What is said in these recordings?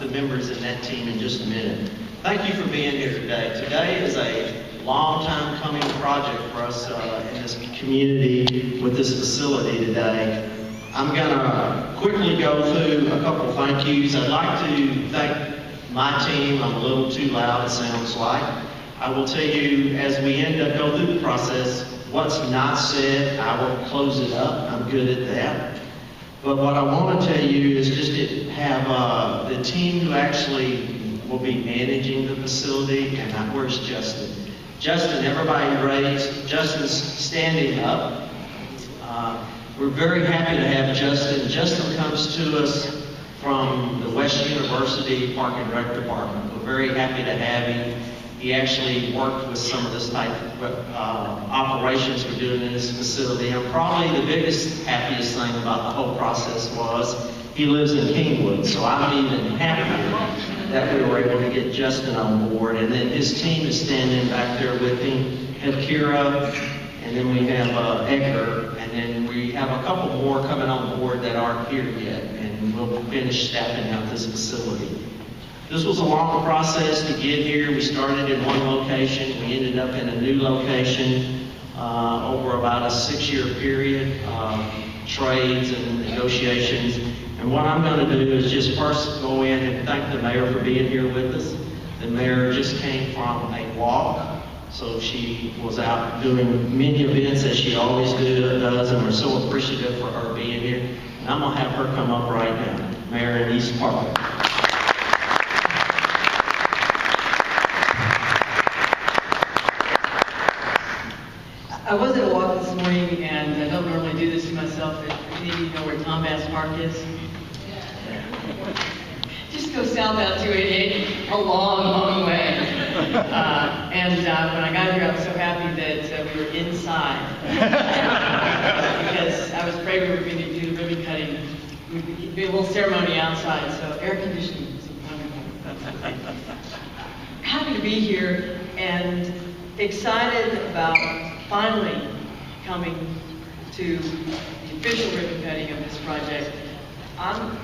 the members in that team in just a minute. Thank you for being here today. Today is a long time coming project for us in this community with this facility today. I'm going to quickly go through a couple of thank yous. I'd like to thank my team. I'm a little too loud, it sounds like. I will tell you, as we go through the process, what's not said, I will close it up. I'm good at that. But what I want to tell you is just to have the team who actually will be managing the facility, and where's Justin? Justin, everybody raised. Justin's standing up. We're very happy to have Justin. Justin comes to us from the West University Park and Rec Department. We're very happy to have him. He actually worked with some of this type of operations we're doing in this facility. And probably the biggest, happiest thing about the whole process was he lives in Kingwood, so I'm even happier that we were able to get Justin on board. And then his team is standing back there with him. We have Kira, and then we have Edgar, and then we have a couple more coming on board that aren't here yet, and we'll finish staffing out this facility. This was a long process to get here. We started in one location. We ended up in a new location over about a 6-year period, trades and negotiations. And what I'm going to do is just first go in and thank the mayor for being here with us. The mayor just came from a walk, so she was out doing many events as she always does, and we're so appreciative for her being here. And I'm going to have her come up right now. Mayor Annise Park. I was at a walk this morning, and I don't normally do this to myself, but any of you know where Tom Bass Park is? Just go southbound 288 a long, long way. And when I got here, I was so happy that we were inside. Because I was afraid we were going to do the ribbon cutting. We'd be a little ceremony outside, so air conditioning was wonderful. Happy to be here and excited about finally coming to the official ribbon cutting of this project. I'm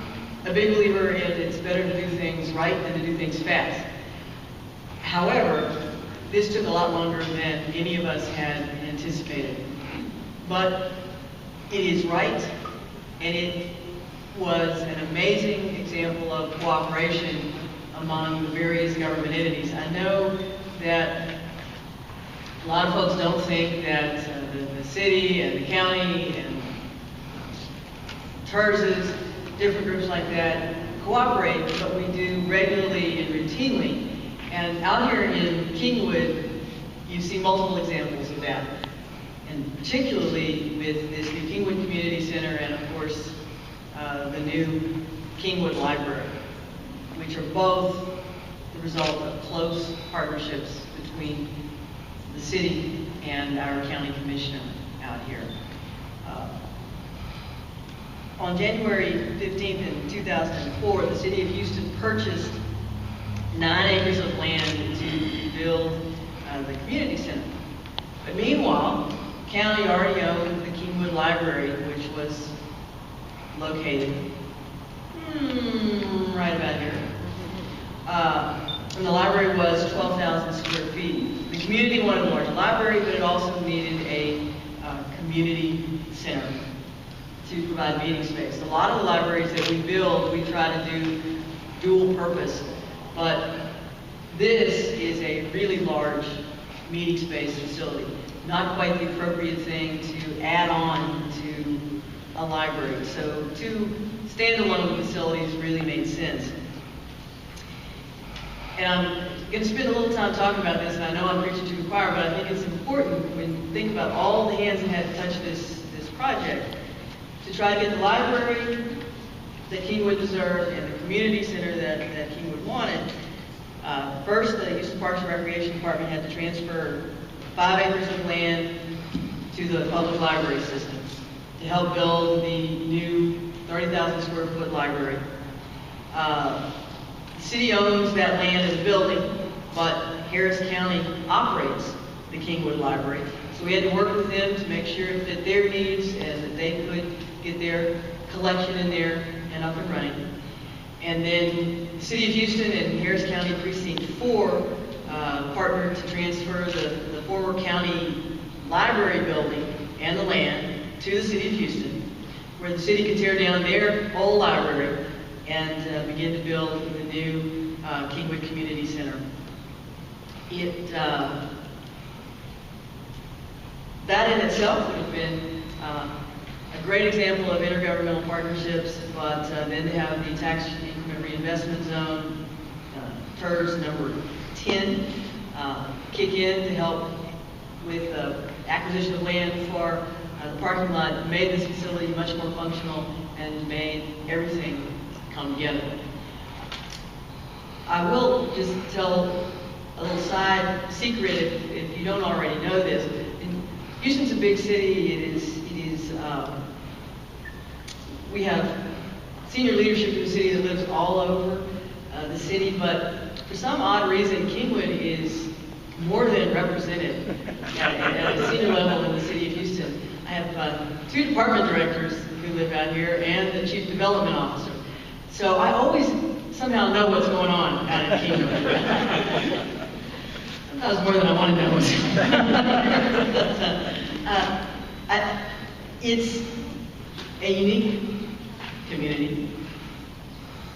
a big believer in it's better to do things right than to do things fast. However, this took a lot longer than any of us had anticipated. But it is right, and it was an amazing example of cooperation among the various government entities. I know that a lot of folks don't think that the city and the county and TERSs, different groups like that, cooperate, but we do regularly and routinely. And out here in Kingwood, you see multiple examples of that. And particularly with this new Kingwood Community Center and, of course, the new Kingwood Library, which are both the result of close partnerships between the city and our county commissioner out here. On January 15th in 2004, the city of Houston purchased 9 acres of land to build the community center. But meanwhile, the county already owned the Kingwood Library, which was located right about here. And the library was 12,000 square feet. The community wanted a large library, but it also needed a community center to provide meeting space. A lot of the libraries that we build, we try to do dual purpose, but this is a really large meeting space facility. Not quite the appropriate thing to add on to a library. So 2 standalone facilities really made sense. And I'm going to spend a little time talking about this, and I know I'm preaching to the choir, but I think it's important when you think about all the hands that had to touch this project to try to get the library that Kingwood deserved and the community center that Kingwood wanted. First, the Houston Parks and Recreation Department had to transfer 5 acres of land to the public library system to help build the new 30,000 square foot library. The city owns that land as a building, but Harris County operates the Kingwood Library. So we had to work with them to make sure it fit their needs and that they could get their collection in there and up and running. And then the City of Houston and Harris County Precinct 4 partnered to transfer the former county library building and the land to the City of Houston, where the city could tear down their old library and begin to build the new Kingwood Community Center. That in itself would have been a great example of intergovernmental partnerships, but then to have the tax increment reinvestment zone, TERS number 10, kick in to help with acquisition of land for the parking lot, made this facility much more functional and made everything come together. I will just tell a little side secret if you don't already know this. Houston's a big city. It is. We have senior leadership in the city that lives all over the city, but for some odd reason, Kingwood is more than represented at a senior level in the city of Houston. I have 2 department directors who live out here and the chief development officer. So I always somehow know what's going on out in Kingwood. Sometimes more than I want to know what's going on. It's a unique community,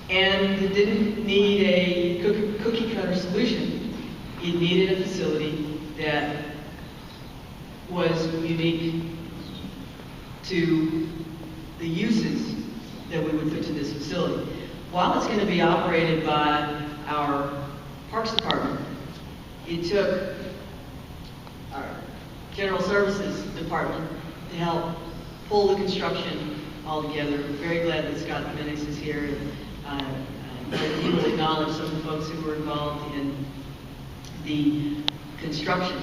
and it didn't need a cookie cutter solution. It needed a facility that was unique to the uses that we would put to this facility. While it's going to be operated by our Parks Department, it took our General Services Department to help pull the construction all together. Very glad that Scott Annise is here, and he will acknowledge some of the folks who were involved in the construction.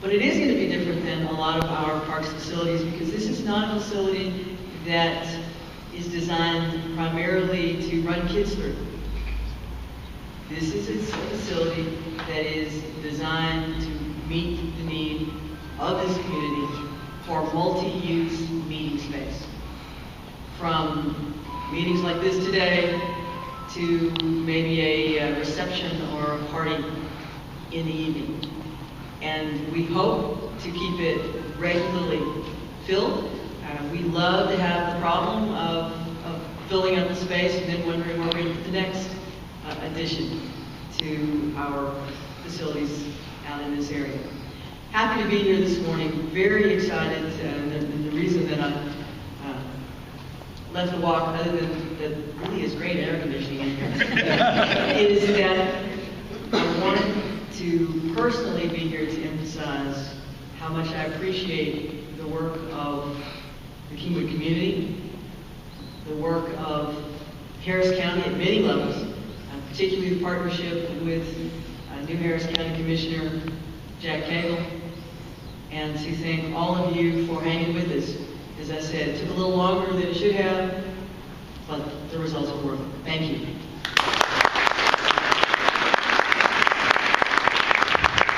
But it is going to be different than a lot of our parks facilities, because this is not a facility that is designed primarily to run kids through. This is a facility that is designed to meet the need of this community for multi-use meeting space. From meetings like this today to maybe a reception or a party in the evening. And we hope to keep it regularly filled. We love to have the problem of filling up the space and then wondering where we're going to put the next addition to our facilities out in this area. Happy to be here this morning, very excited, and the reason that I left the walk, other than that really is great air conditioning in here, is that I wanted to personally be here to emphasize how much I appreciate the work of the Kingwood community, the work of Harris County at many levels, particularly the partnership with new Harris County Commissioner Jack Cagle, and to thank all of you for hanging with us. As I said, it took a little longer than it should have, but the results were worth it. Thank you.